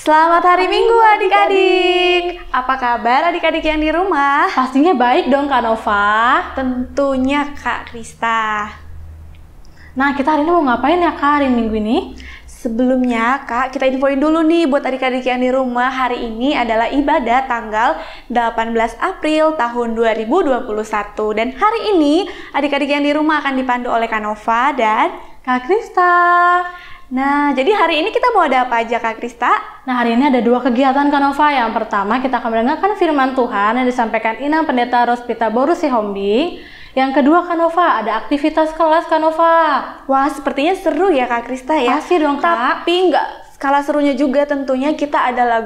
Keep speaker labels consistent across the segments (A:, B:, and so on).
A: Selamat hari Minggu adik-adik. Apa kabar adik-adik yang di rumah?
B: Pastinya baik dong Kak Nova.
A: Tentunya Kak Krista.
B: Nah, kita hari ini mau ngapain ya Kak hari Minggu ini?
A: Sebelumnya Kak, kita infoin dulu nih buat adik-adik yang di rumah. Hari ini adalah ibadah tanggal 18 April tahun 2021. Dan hari ini adik-adik yang di rumah akan dipandu oleh Kak Nova dan
B: Kak Krista.
A: Nah, jadi hari ini kita mau ada apa aja Kak Krista?
B: Nah, hari ini ada dua kegiatan Kak Nova. Yang pertama, kita akan mendengarkan firman Tuhan yang disampaikan Inang Pendeta Rospita Boru Sihombing. Yang kedua Kak Nova, ada aktivitas kelas Kak Nova.
A: Wah, sepertinya seru ya Kak Krista ya.
B: Pasti dong Kak.
A: Tapi nggak kalah serunya juga tentunya kita ada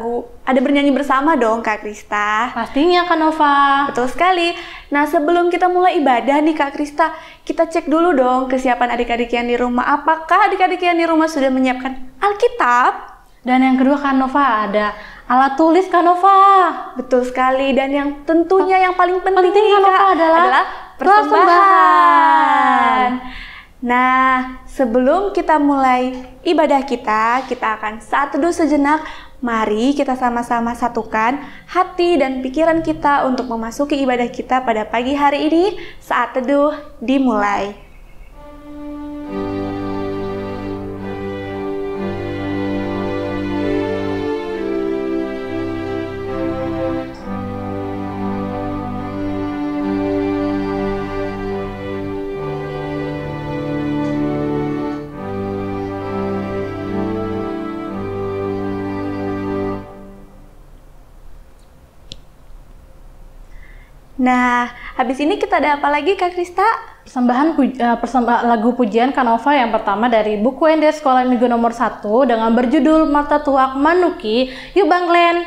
A: bernyanyi bersama dong Kak Krista.
B: Pastinya Kak Nova.
A: Betul sekali. Nah, sebelum kita mulai ibadah nih Kak Krista, kita cek dulu dong kesiapan adik-adik yang di rumah. Apakah adik-adik yang di rumah sudah menyiapkan Alkitab?
B: Dan yang kedua Kak Nova, ada alat tulis Kak Nova.
A: Betul sekali. Dan yang tentunya yang paling penting
B: Kak Nova adalah
A: persembahan. Nah, sebelum kita mulai ibadah kita akan saat teduh sejenak. Mari kita sama-sama satukan hati dan pikiran kita untuk memasuki ibadah kita pada pagi hari ini. Saat teduh dimulai. Nah, habis ini kita ada apa lagi Kak Krista?
B: Lagu pujian Kak Nova yang pertama dari buku ND Sekolah Minggu nomor 1 dengan berjudul Mata Tuak Manuki. Yuk Bang Glenn.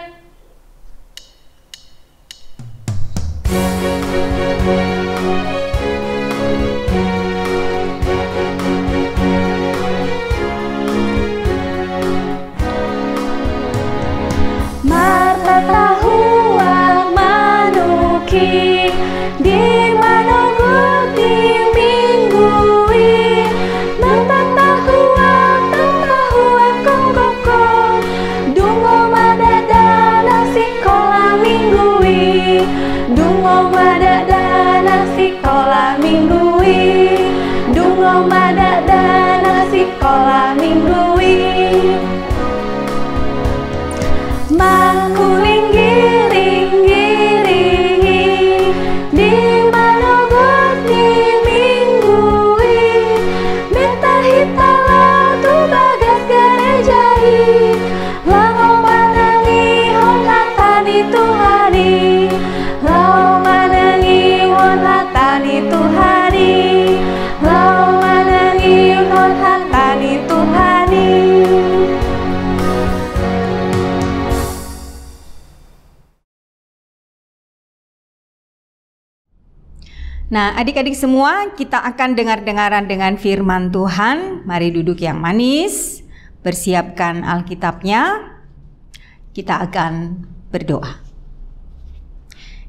A: Mata Tuak Manuki di mana bukti minggui mentatahuak konggoko dungo madadana sekolah minggui dungo madadana sekolah minggui dungo madadana sekolah minggui makuling giring-giringi di mana bukti minggui minta hitala tu bagas gerejai lao manangi honatani Tuhani lao manangi honatani Tuhani lao manangi honatani Tuhani.
C: Nah, adik-adik semua, kita akan dengar-dengaran dengan firman Tuhan. Mari duduk yang manis, persiapkan Alkitabnya. Kita akan berdoa.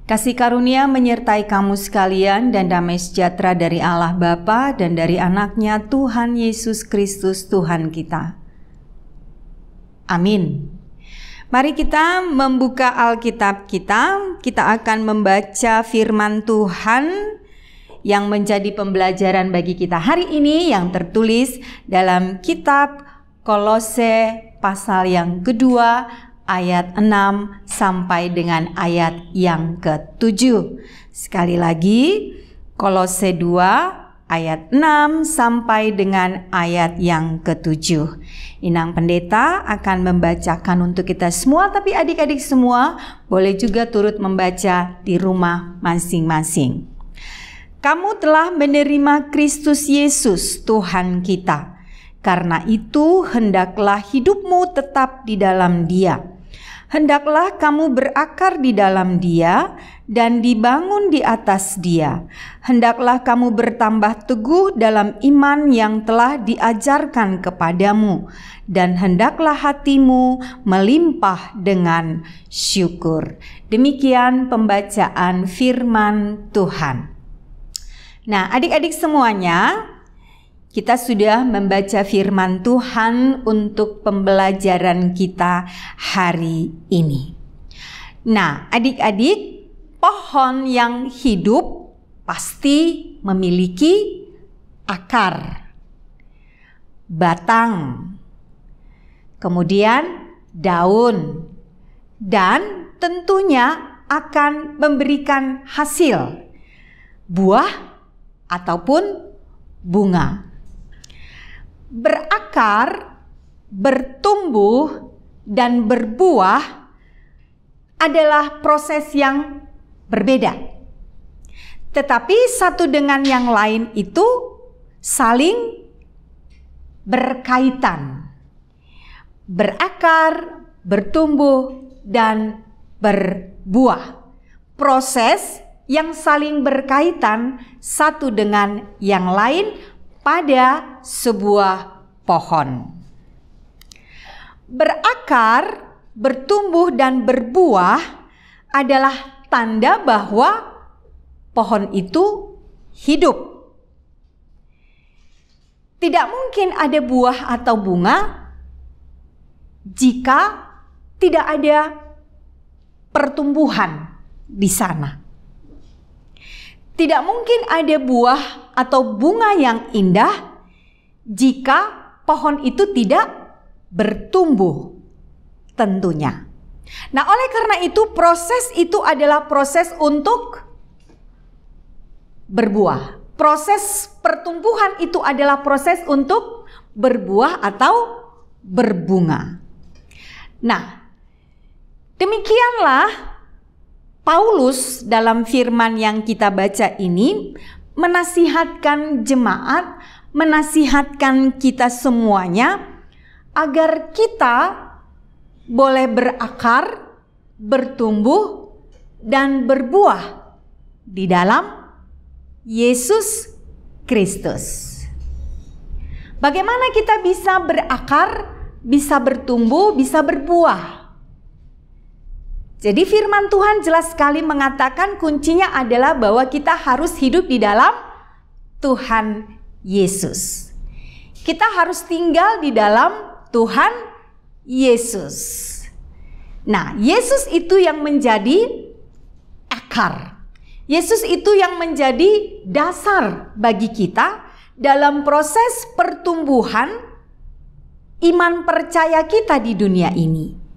C: Kasih karunia menyertai kamu sekalian dan damai sejahtera dari Allah Bapa dan dari anaknya Tuhan Yesus Kristus Tuhan kita. Amin. Mari kita membuka Alkitab kita. Kita akan membaca firman Tuhan yang menjadi pembelajaran bagi kita hari ini yang tertulis dalam kitab Kolose pasal yang kedua ayat 6 sampai dengan ayat yang ke-7. Sekali lagi, Kolose 2 ayat 6 sampai dengan ayat yang ke-7. Inang Pendeta akan membacakan untuk kita semua, tapi adik-adik semua boleh juga turut membaca di rumah masing-masing. Kamu telah menerima Kristus Yesus Tuhan kita. Karena itu hendaklah hidupmu tetap di dalam Dia. Hendaklah kamu berakar di dalam Dia dan dibangun di atas Dia. Hendaklah kamu bertambah teguh dalam iman yang telah diajarkan kepadamu, dan hendaklah hatimu melimpah dengan syukur. Demikian pembacaan firman Tuhan. Nah, adik-adik semuanya, kita sudah membaca firman Tuhan untuk pembelajaran kita hari ini. Nah, adik-adik, pohon yang hidup pasti memiliki akar, batang, kemudian daun, dan tentunya akan memberikan hasil, buah ataupun bunga. Berakar, bertumbuh, dan berbuah adalah proses yang berbeda. Tetapi satu dengan yang lain itu saling berkaitan. Berakar, bertumbuh, dan berbuah. Proses yang saling berkaitan satu dengan yang lain pada sebuah pohon. Berakar, bertumbuh, dan berbuah adalah tanda bahwa pohon itu hidup. Tidak mungkin ada buah atau bunga jika tidak ada pertumbuhan di sana. Tidak mungkin ada buah atau bunga yang indah jika pohon itu tidak bertumbuh tentunya. Nah, oleh karena itu proses itu adalah proses untuk berbuah. Proses pertumbuhan itu adalah proses untuk berbuah atau berbunga. Nah, demikianlah Paulus dalam firman yang kita baca ini menasihatkan jemaat, menasihatkan kita semuanya agar kita boleh berakar, bertumbuh, dan berbuah di dalam Yesus Kristus. Bagaimana kita bisa berakar, bisa bertumbuh, bisa berbuah? Jadi firman Tuhan jelas sekali mengatakan kuncinya adalah bahwa kita harus hidup di dalam Tuhan Yesus. Kita harus tinggal di dalam Tuhan Yesus. Nah, Yesus itu yang menjadi akar. Yesus itu yang menjadi dasar bagi kita dalam proses pertumbuhan iman percaya kita di dunia ini.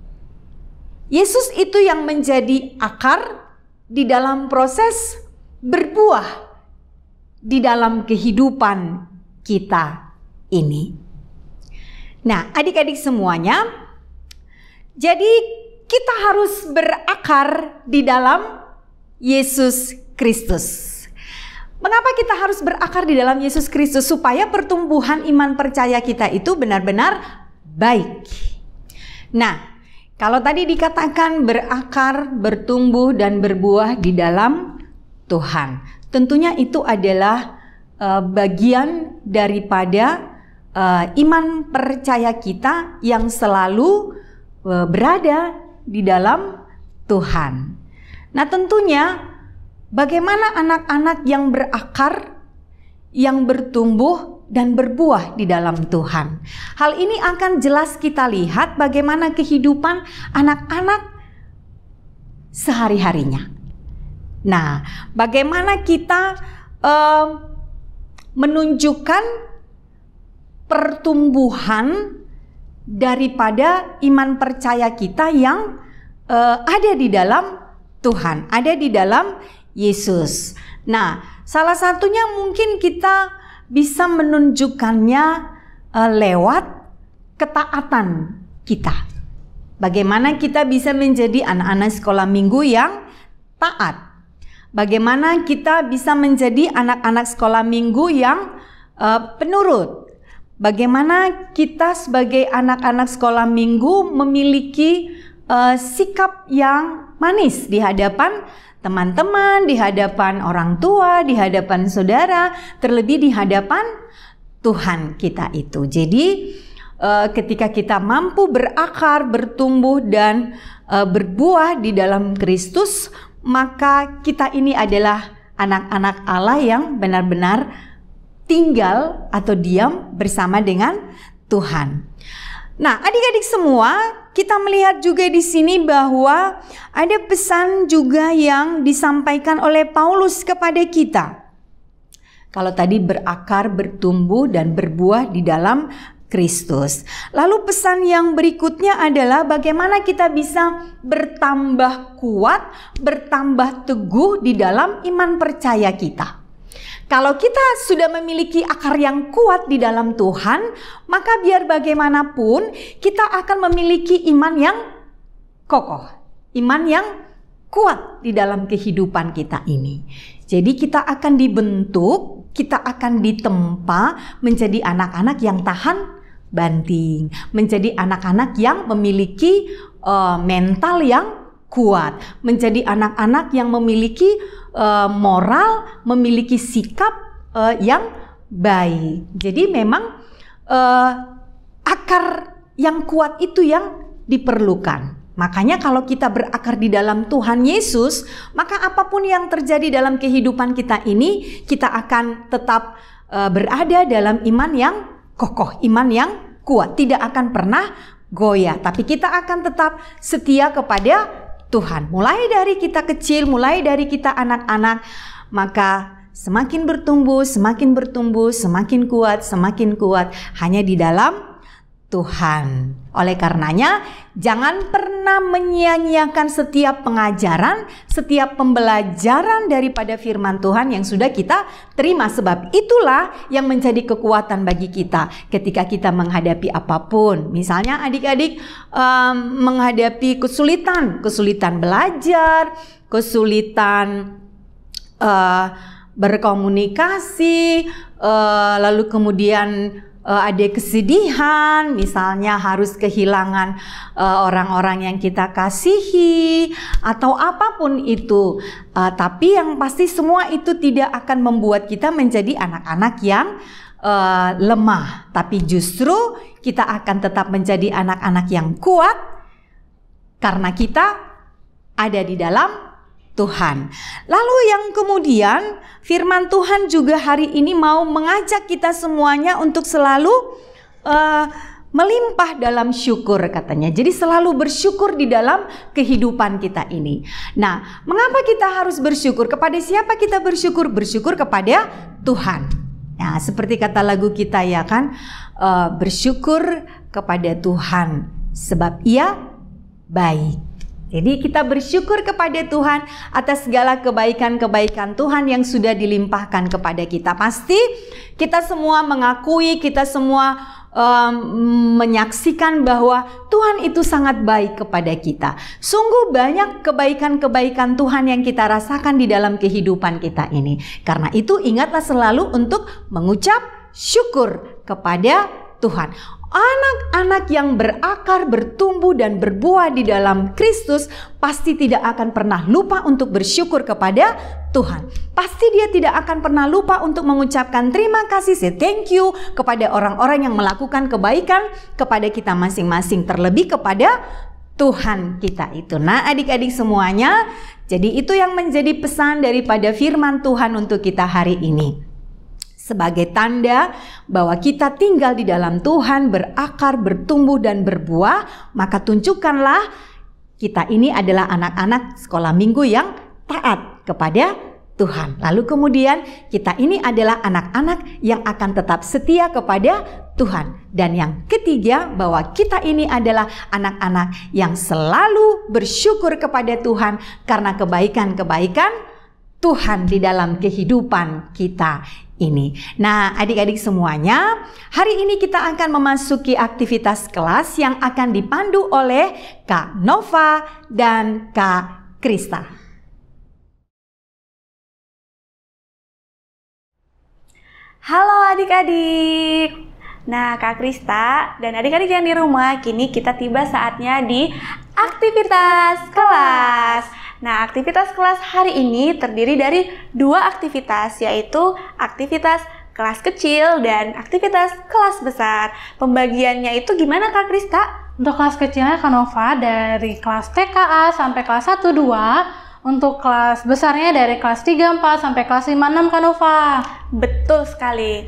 C: Yesus itu yang menjadi akar di dalam proses berbuah di dalam kehidupan kita ini. Nah, adik-adik semuanya, jadi kita harus berakar di dalam Yesus Kristus. Mengapa kita harus berakar di dalam Yesus Kristus? Supaya pertumbuhan iman percaya kita itu benar-benar baik. Nah, kalau tadi dikatakan berakar, bertumbuh, dan berbuah di dalam Tuhan, tentunya itu adalah bagian daripada iman percaya kita yang selalu berada di dalam Tuhan. Nah, tentunya bagaimana anak-anak yang berakar, yang bertumbuh, dan berbuah di dalam Tuhan. Hal ini akan jelas kita lihat bagaimana kehidupan anak-anak sehari-harinya. Nah, bagaimana kita menunjukkan pertumbuhan daripada iman percaya kita yang ada di dalam Tuhan, ada di dalam Yesus. Nah, salah satunya mungkin kita bisa menunjukkannya lewat ketaatan kita. Bagaimana kita bisa menjadi anak-anak sekolah minggu yang taat? Bagaimana kita bisa menjadi anak-anak sekolah minggu yang penurut? Bagaimana kita sebagai anak-anak sekolah minggu memiliki sikap yang manis di hadapan teman-teman, di hadapan orang tua, di hadapan saudara, terlebih di hadapan Tuhan kita itu. Jadi ketika kita mampu berakar, bertumbuh, dan berbuah di dalam Kristus, maka kita ini adalah anak-anak Allah yang benar-benar tinggal atau diam bersama dengan Tuhan. Nah, adik-adik semua, kita melihat juga di sini bahwa ada pesan juga yang disampaikan oleh Paulus kepada kita. Kalau tadi berakar, bertumbuh, dan berbuah di dalam Kristus. Lalu pesan yang berikutnya adalah bagaimana kita bisa bertambah kuat, bertambah teguh di dalam iman percaya kita. Kalau kita sudah memiliki akar yang kuat di dalam Tuhan, maka biar bagaimanapun kita akan memiliki iman yang kokoh, iman yang kuat di dalam kehidupan kita ini. Jadi kita akan dibentuk, kita akan ditempa menjadi anak-anak yang tahan banting, menjadi anak-anak yang memiliki mental yang kuat, menjadi anak-anak yang memiliki moral, memiliki sikap yang baik. Jadi memang akar yang kuat itu yang diperlukan. Makanya kalau kita berakar di dalam Tuhan Yesus, maka apapun yang terjadi dalam kehidupan kita ini, kita akan tetap berada dalam iman yang kokoh, iman yang kuat, tidak akan pernah goyah. Tapi kita akan tetap setia kepada Tuhan. Mulai dari kita kecil, mulai dari kita anak-anak, maka semakin bertumbuh, semakin kuat hanya di dalam Tuhan. Oleh karenanya, jangan pernah menyia-nyiakan setiap pengajaran, setiap pembelajaran daripada firman Tuhan yang sudah kita terima. Sebab itulah yang menjadi kekuatan bagi kita ketika kita menghadapi apapun. Misalnya adik-adik menghadapi kesulitan belajar, kesulitan berkomunikasi, lalu kemudian ada kesedihan, misalnya harus kehilangan orang-orang yang kita kasihi atau apapun itu. Tapi yang pasti semua itu tidak akan membuat kita menjadi anak-anak yang lemah. Tapi justru kita akan tetap menjadi anak-anak yang kuat karena kita ada di dalam Tuhan. Lalu yang kemudian firman Tuhan juga hari ini mau mengajak kita semuanya untuk selalu melimpah dalam syukur katanya. Jadi selalu bersyukur di dalam kehidupan kita ini. Nah, mengapa kita harus bersyukur? Kepada siapa kita bersyukur? Bersyukur kepada Tuhan. Nah, seperti kata lagu kita ya kan, bersyukur kepada Tuhan sebab Ia baik. Jadi kita bersyukur kepada Tuhan atas segala kebaikan-kebaikan Tuhan yang sudah dilimpahkan kepada kita. Pasti kita semua mengakui, kita semua menyaksikan bahwa Tuhan itu sangat baik kepada kita. Sungguh banyak kebaikan-kebaikan Tuhan yang kita rasakan di dalam kehidupan kita ini. Karena itu ingatlah selalu untuk mengucap syukur kepada Tuhan. Anak-anak yang berakar, bertumbuh dan berbuah di dalam Kristus pasti tidak akan pernah lupa untuk bersyukur kepada Tuhan. Pasti dia tidak akan pernah lupa untuk mengucapkan terima kasih, say thank you kepada orang-orang yang melakukan kebaikan kepada kita masing-masing, terlebih kepada Tuhan kita itu. Nah, adik-adik semuanya, jadi itu yang menjadi pesan daripada firman Tuhan untuk kita hari ini. Sebagai tanda bahwa kita tinggal di dalam Tuhan, berakar, bertumbuh dan berbuah, maka tunjukkanlah kita ini adalah anak-anak sekolah minggu yang taat kepada Tuhan. Lalu kemudian kita ini adalah anak-anak yang akan tetap setia kepada Tuhan. Dan yang ketiga, bahwa kita ini adalah anak-anak yang selalu bersyukur kepada Tuhan karena kebaikan-kebaikan Tuhan di dalam kehidupan kita ini. Nah, adik-adik semuanya, hari ini kita akan memasuki aktivitas kelas yang akan dipandu oleh Kak Nova dan Kak Krista.
A: Halo adik-adik. Nah, Kak Krista dan adik-adik yang di rumah, kini kita tiba saatnya di aktivitas kelas. Nah, aktivitas kelas hari ini terdiri dari dua aktivitas, yaitu aktivitas kelas kecil dan aktivitas kelas besar. Pembagiannya itu gimana Kak Krista?
B: Untuk kelas kecilnya Kak Nova dari kelas TKA sampai kelas 1-2 untuk kelas besarnya dari kelas 3, 4 sampai kelas 5, 6 Kak Nova.
A: Betul sekali.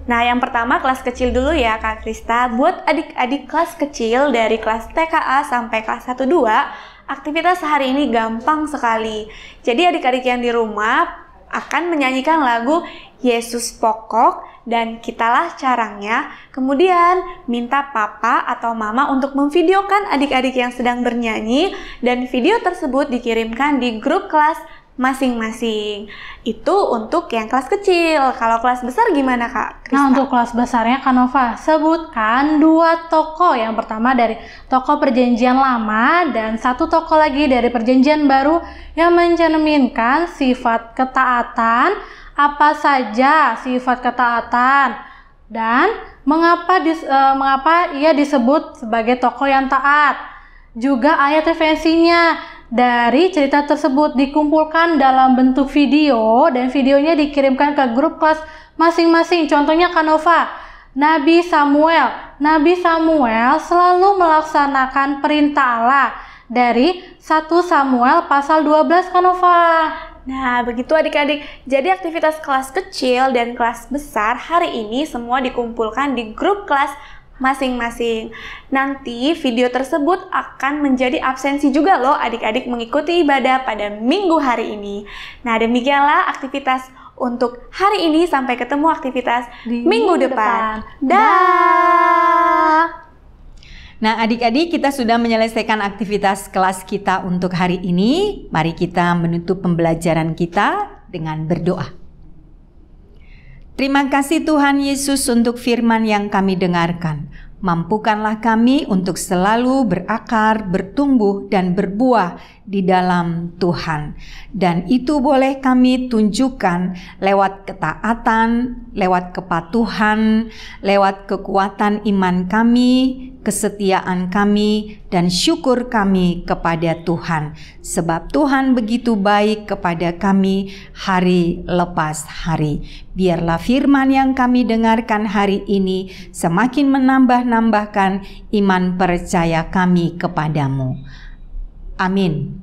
A: Nah, yang pertama kelas kecil dulu ya Kak Krista. Buat adik-adik kelas kecil dari kelas TKA sampai kelas 1, 2, aktivitas hari ini gampang sekali. Jadi adik-adik yang di rumah akan menyanyikan lagu Yesus Pokok dan Kitalah Carangnya. Kemudian minta papa atau mama untuk memvideokan adik-adik yang sedang bernyanyi dan video tersebut dikirimkan di grup kelas masing-masing. Itu untuk yang kelas kecil. Kalau kelas besar gimana Kak Krista?
B: Nah, untuk kelas besarnya Kak Nova, sebutkan 2 tokoh. Yang pertama dari tokoh Perjanjian Lama dan 1 tokoh lagi dari Perjanjian Baru yang mencerminkan sifat ketaatan. Apa saja sifat ketaatan dan mengapa ia disebut sebagai tokoh yang taat. Juga ayat referensinya dari cerita tersebut dikumpulkan dalam bentuk video dan videonya dikirimkan ke grup kelas masing-masing. Contohnya Kak Nova, Nabi Samuel selalu melaksanakan perintah Allah dari 1 Samuel pasal 12 Kak Nova.
A: Nah, begitu adik-adik. Jadi aktivitas kelas kecil dan kelas besar hari ini semua dikumpulkan di grup kelas masing-masing. Nanti video tersebut akan menjadi absensi juga loh adik-adik mengikuti ibadah pada minggu hari ini. Nah, demikianlah aktivitas untuk hari ini. Sampai ketemu aktivitas di minggu depan. Dah.
C: Nah, adik-adik, kita sudah menyelesaikan aktivitas kelas kita untuk hari ini. Mari kita menutup pembelajaran kita dengan berdoa. Terima kasih Tuhan Yesus untuk firman yang kami dengarkan. Mampukanlah kami untuk selalu berakar, bertumbuh, dan berbuah di dalam Tuhan. Dan itu boleh kami tunjukkan lewat ketaatan, lewat kepatuhan, lewat kekuatan iman kami, kesetiaan kami, dan syukur kami kepada Tuhan. Sebab Tuhan begitu baik kepada kami hari lepas hari. Biarlah firman yang kami dengarkan hari ini semakin menambahkan iman percaya kami kepadamu. Amin.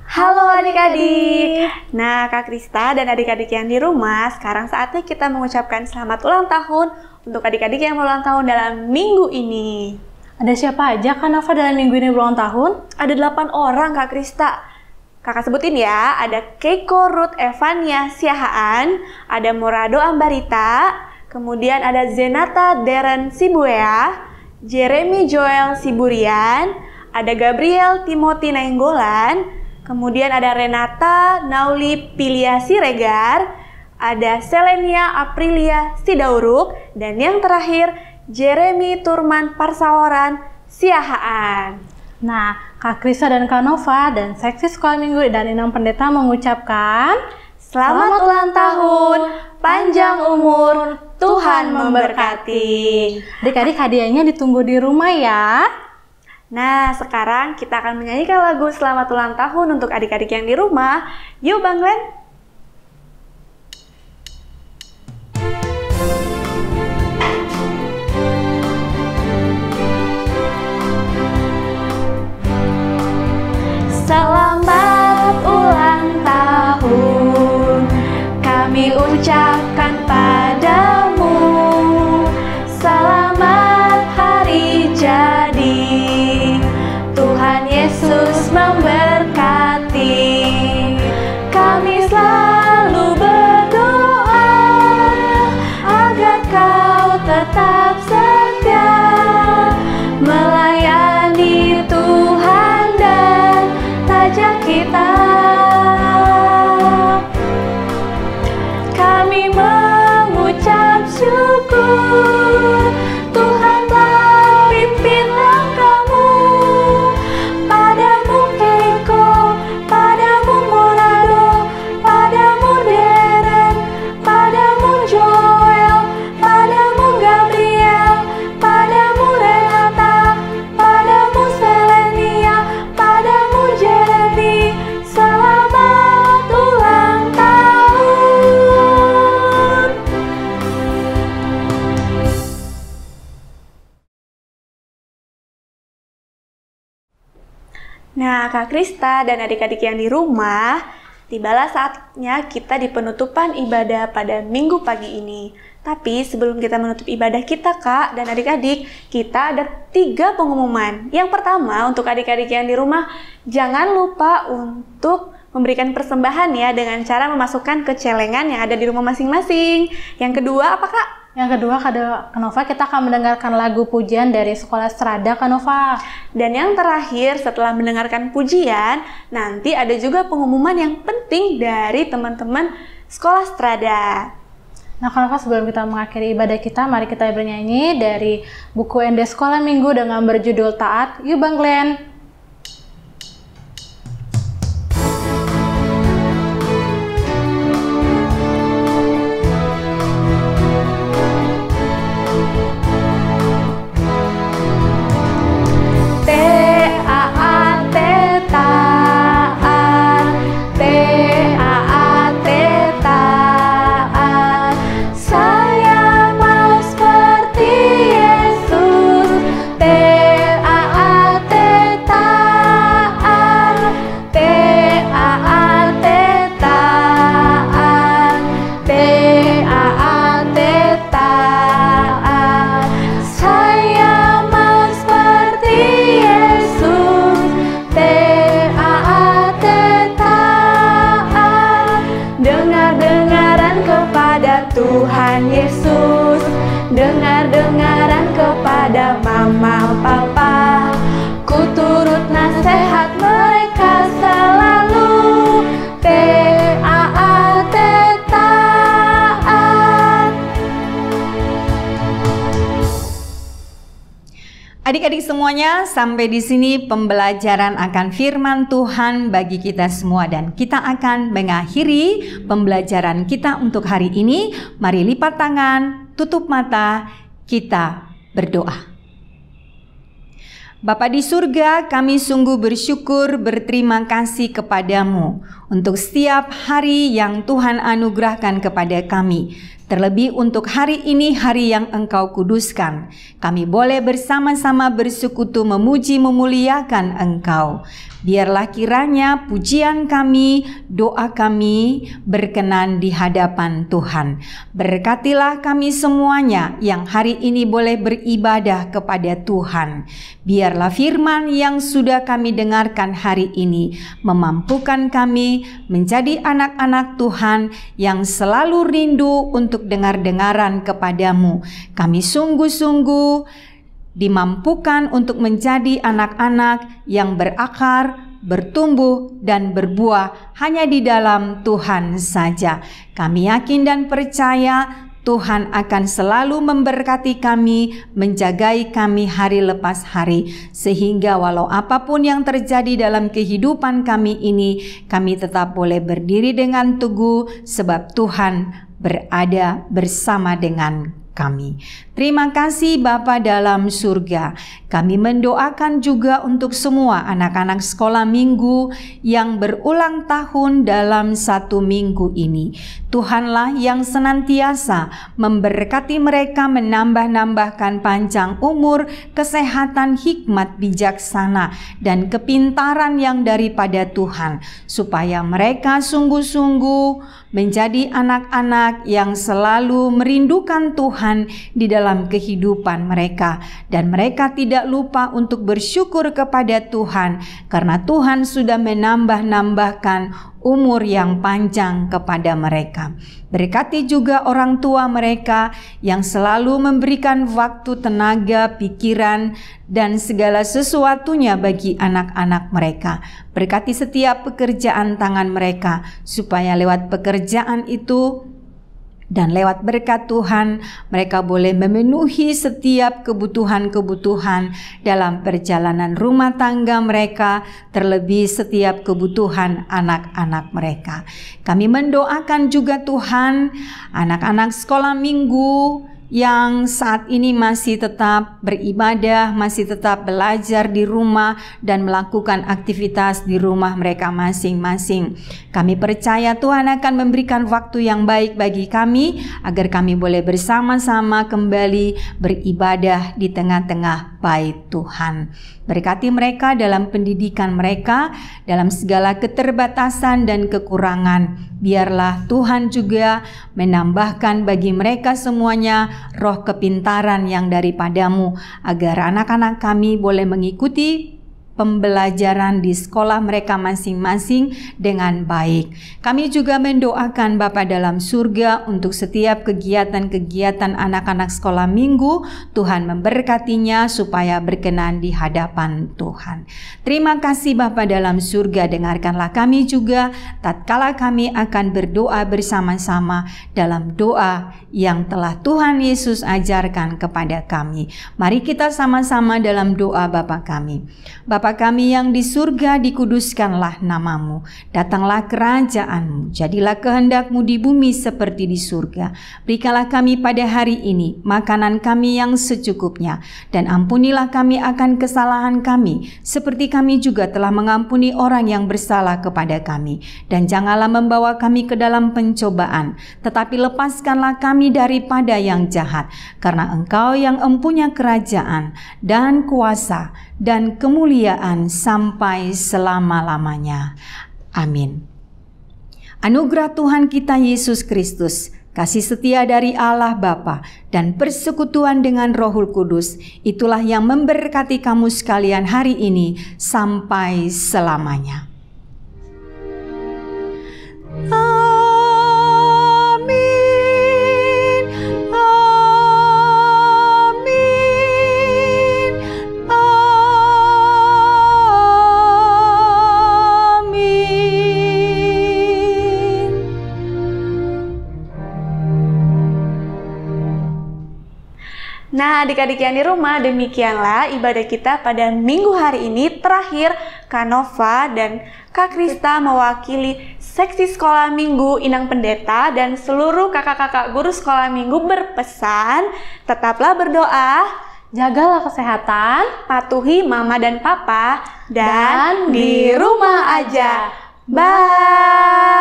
A: Halo adik-adik. Nah, Kak Krista dan adik-adik yang di rumah, sekarang saatnya kita mengucapkan selamat ulang tahun untuk adik-adik yang berulang tahun dalam minggu ini.
B: Ada siapa aja Kak Nova dalam minggu ini berulang tahun?
A: Ada 8 orang Kak Krista. Kakak sebutin ya, ada Keiko Ruth Evania Siahaan, ada Morado Ambarita, kemudian ada Zenata Deren Sibuea, Jeremy Joel Siburian, ada Gabriel Timothy Nainggolan, kemudian ada Renata Nauli Pilia Siregar, ada Selenia Aprilia Sidauruk, dan yang terakhir Jeremy Turman Parsaoran Siahaan.
B: Nah, Kak Krista dan Kak Nova dan Seksi Sekolah Minggu dan Inang Pendeta mengucapkan
A: Selamat ulang tahun, panjang umur, Tuhan memberkati.
B: Adik-adik hadiahnya ditunggu di rumah ya.
A: Nah, sekarang kita akan menyanyikan lagu Selamat Ulang Tahun untuk adik-adik yang di rumah. Yuk Bang Glenn. Selamat ulang tahun, kami ucapkan padamu. Selamat hari jadi, Tuhan Yesus memberkati. Kami Nah, Kak Krista dan adik-adik yang di rumah, tibalah saatnya kita di penutupan ibadah pada minggu pagi ini. Tapi sebelum kita menutup ibadah kita, Kak dan adik-adik, kita ada 3 pengumuman. Yang pertama, untuk adik-adik yang di rumah, jangan lupa untuk memberikan persembahan ya dengan cara memasukkan ke celengan yang ada di rumah masing-masing. Yang kedua, apa Kak?
B: Yang kedua, Kak Nova, kita akan mendengarkan lagu pujian dari Sekolah Strada, Kak Nova.
A: Dan yang terakhir, setelah mendengarkan pujian, nanti ada juga pengumuman yang penting dari teman-teman Sekolah Strada.
B: Nah, Kak Nova, sebelum kita mengakhiri ibadah kita, mari kita bernyanyi dari buku ND Sekolah Minggu dengan berjudul Taat. Yuk Bang Glenn.
A: Tuhan Yesus, dengar-dengaran kepada mama papa, ku turut nasihat mereka selalu. T-A-A-T, taat.
C: Adik-adik semuanya, sampai di sini pembelajaran akan firman Tuhan bagi kita semua, dan kita akan mengakhiri pembelajaran kita untuk hari ini. Mari lipat tangan, tutup mata, kita berdoa. Bapa di surga, kami sungguh bersyukur, berterima kasih kepadamu untuk setiap hari yang Tuhan anugerahkan kepada kami. Terlebih untuk hari ini, hari yang Engkau kuduskan. Kami boleh bersama-sama bersekutu memuji memuliakan Engkau. Biarlah kiranya pujian kami, doa kami berkenan di hadapan Tuhan. Berkatilah kami semuanya yang hari ini boleh beribadah kepada Tuhan. Biarlah firman yang sudah kami dengarkan hari ini memampukan kami menjadi anak-anak Tuhan yang selalu rindu untuk dengar-dengaran kepadamu. Kami sungguh-sungguh dimampukan untuk menjadi anak-anak yang berakar, bertumbuh, dan berbuah hanya di dalam Tuhan saja. Kami yakin dan percaya Tuhan akan selalu memberkati kami, menjagai kami hari lepas hari, sehingga walau apapun yang terjadi dalam kehidupan kami ini, kami tetap boleh berdiri dengan teguh sebab Tuhan berada bersama dengan kami. Terima kasih Bapa dalam surga. Kami mendoakan juga untuk semua anak-anak sekolah minggu yang berulang tahun dalam 1 minggu ini. Tuhanlah yang senantiasa memberkati mereka, menambah-nambahkan panjang umur, kesehatan, hikmat, bijaksana, dan kepintaran yang daripada Tuhan, supaya mereka sungguh-sungguh menjadi anak-anak yang selalu merindukan Tuhan di dalam kehidupan mereka, dan mereka tidak lupa untuk bersyukur kepada Tuhan karena Tuhan sudah menambah-nambahkan umur yang panjang kepada mereka. Berkati juga orang tua mereka yang selalu memberikan waktu, tenaga, pikiran, dan segala sesuatunya bagi anak-anak mereka. Berkati setiap pekerjaan tangan mereka, supaya lewat pekerjaan itu dan lewat berkat Tuhan, mereka boleh memenuhi setiap kebutuhan-kebutuhan dalam perjalanan rumah tangga mereka, terlebih setiap kebutuhan anak-anak mereka. Kami mendoakan juga Tuhan, anak-anak sekolah minggu yang saat ini masih tetap beribadah, masih tetap belajar di rumah dan melakukan aktivitas di rumah mereka masing-masing. Kami percaya Tuhan akan memberikan waktu yang baik bagi kami agar kami boleh bersama-sama kembali beribadah di tengah-tengah bait Tuhan. Berkati mereka dalam pendidikan mereka, dalam segala keterbatasan dan kekurangan. Biarlah Tuhan juga menambahkan bagi mereka semuanya roh kepintaran yang daripadamu, agar anak-anak kami boleh mengikuti pembelajaran di sekolah mereka masing-masing dengan baik. Kami juga mendoakan Bapa dalam surga untuk setiap kegiatan-kegiatan anak-anak sekolah minggu. Tuhan memberkatinya supaya berkenan di hadapan Tuhan. Terima kasih Bapa dalam surga, dengarkanlah kami juga tatkala kami akan berdoa bersama-sama dalam doa yang telah Tuhan Yesus ajarkan kepada kami. Mari kita sama-sama dalam doa Bapa kami. Bapa kami yang di surga, dikuduskanlah namamu. Datanglah kerajaanmu, jadilah kehendakmu di bumi seperti di surga. Berikanlah kami pada hari ini makanan kami yang secukupnya, dan ampunilah kami akan kesalahan kami, seperti kami juga telah mengampuni orang yang bersalah kepada kami. Dan janganlah membawa kami ke dalam pencobaan, tetapi lepaskanlah kami daripada yang jahat, karena Engkau yang empunya kerajaan dan kuasa dan kemuliaan sampai selama-lamanya. Amin. Anugerah Tuhan kita Yesus Kristus, kasih setia dari Allah Bapa, dan persekutuan dengan Roh Kudus, itulah yang memberkati kamu sekalian hari ini sampai selamanya.
A: Nah, adik-adik yang di rumah, demikianlah ibadah kita pada minggu hari ini. Terakhir, Kak Nova dan Kak Krista mewakili seksi sekolah minggu Inang Pendeta dan seluruh kakak-kakak guru sekolah minggu berpesan, tetaplah berdoa,
B: Jagalah kesehatan,
A: patuhi mama dan papa, dan di rumah aja. Bye!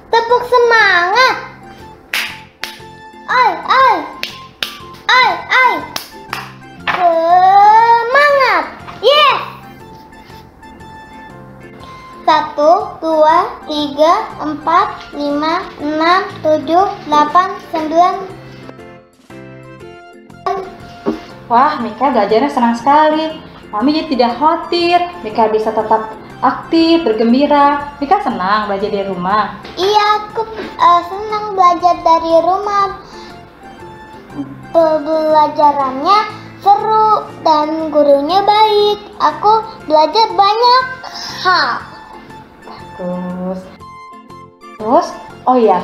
D: Tepuk semangat. Ai, ai. Ai, ai. Semangat. Yes. 1, 2, 3, 4, 5, 6, 7, 8, 9.
E: Wah, Mika belajarnya senang sekali. Mami jadi tidak khawatir. Mika bisa tetap aktif, bergembira. Mika senang belajar di rumah.
D: Iya, aku senang belajar dari rumah. Pembelajarannya seru dan gurunya baik. Aku belajar banyak hal.
E: Terus, oh iya,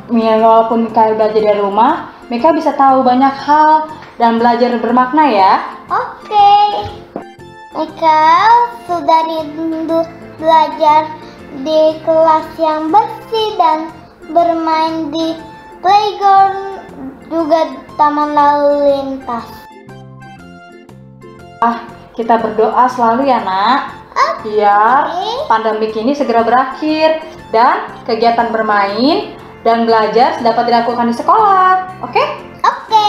E: walaupun Mika belajar dari rumah, Mika bisa tahu banyak hal dan belajar bermakna ya.
D: Oke. Mika sudah rindu belajar di kelas yang bersih dan bermain di playground juga taman lalu lintas.
E: Kita berdoa selalu ya nak, biar pandemi ini segera berakhir dan kegiatan bermain dan belajar dapat dilakukan di sekolah. Oke?
D: Oke.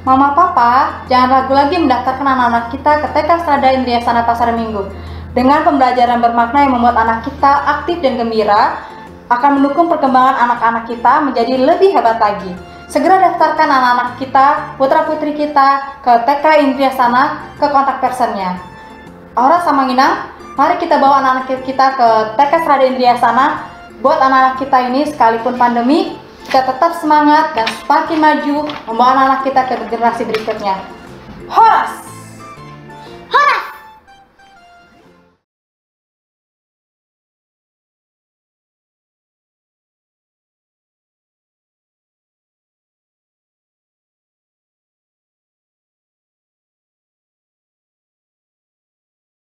E: Mama Papa, jangan ragu lagi mendaftarkan anak-anak kita ke TK Strada Indriasana Pasar Minggu. Dengan pembelajaran bermakna yang membuat anak kita aktif dan gembira, akan mendukung perkembangan anak-anak kita menjadi lebih hebat lagi. Segera daftarkan anak-anak kita, putra-putri kita ke TK Indriasana ke kontak personnya. Aura sama Nginang, mari kita bawa anak-anak kita ke TK Strada Indriasana. Buat anak-anak kita ini sekalipun pandemi, kita tetap semangat dan semakin maju membawa anak-anak kita ke generasi berikutnya. Horas!